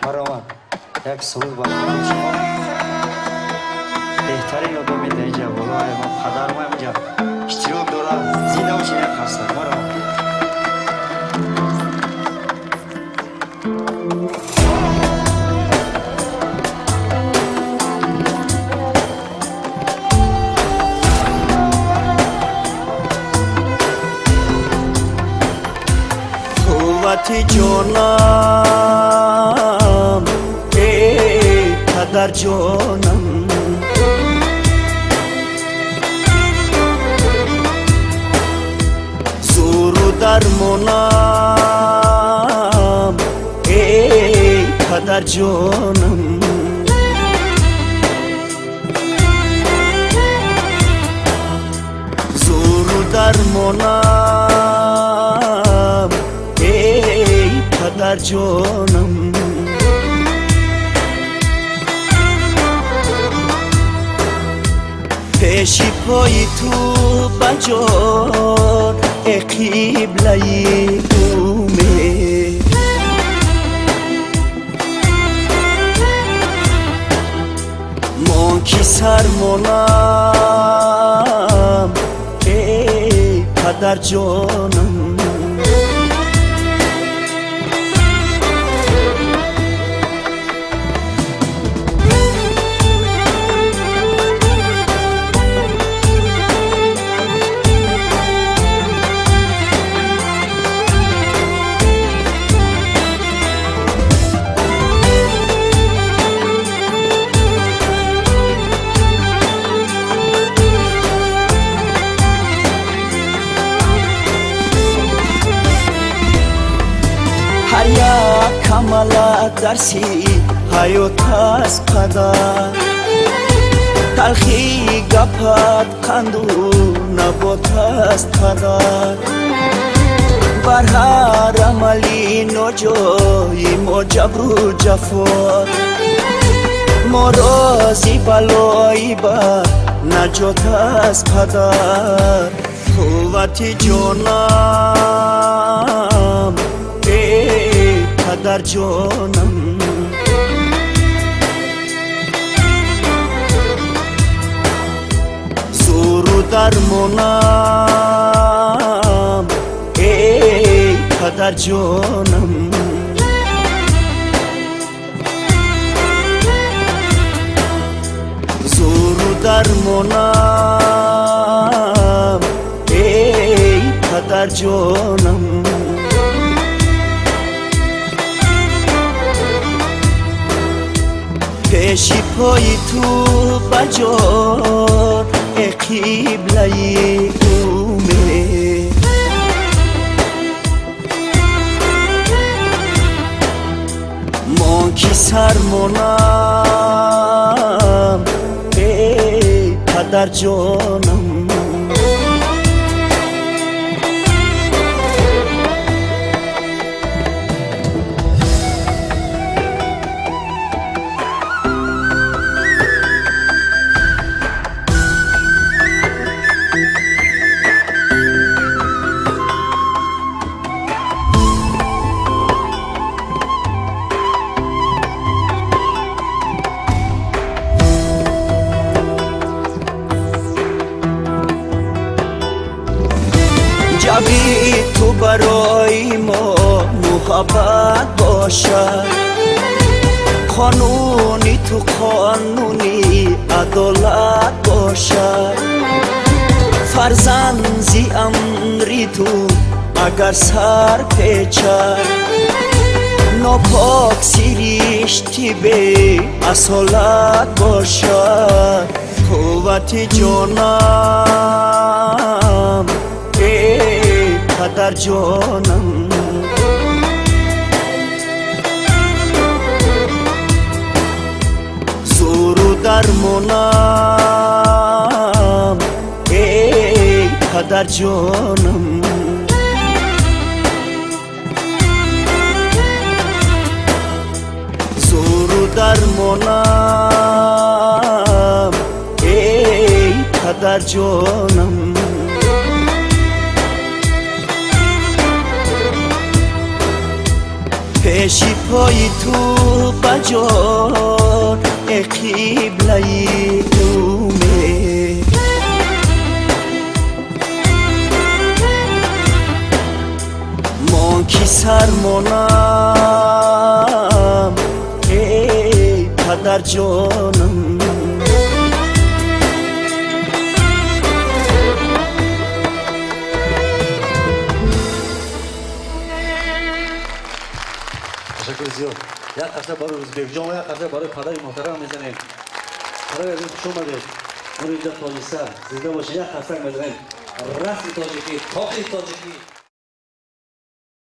مرا یک سرود برای شما بهترین رو میده اینجا والله ما پدر ما اینجا اشتراک داره زنده باشین یک خاصه مرا قوت جانم ای پدر جانم زور و درمانم ای پدر جانم زور و درمانم ای پدر جانم پیش پای تو بجار ای قبله امید من کی سرمانم ای پدر جانم هر یک کمالت درسی حیات است پدر تلخی گپت قندو نبات است پدر بر هر عملی نجای ما جبر و جفا ما رازی بلایی بر نجات است پدر قوت جانم ای پدر جانم زور و درمانم ای پدر جانم زور و درمانم ای پدر جانم پیش پای تو بجار ای قبله امید من کی سرمانم ای پدر جانم جبری تو برای ما محبت باشد قانونی تو قانونی عدالت باشد فرزند زی امری تو اگر سر پیچد ناپاک سیریشتی به اصالت باشد قوت جانم ای پدر جانم زور و درمانم ای پدر جانم زور و درمانم ای پدر جانم بشی پای تو بجان ای قبله دومه من کی سرمانم ای پدر جانم تشکر زیاد. یک قطعه برای روزبیک جان و یک قطعه برای پدر محترم میزنیم. برای از این خوش اومدید. اون اینجا تاجیکستان زنده باشید. یک قطعه میزنیم. رسم تاجیکی، تاجیکی.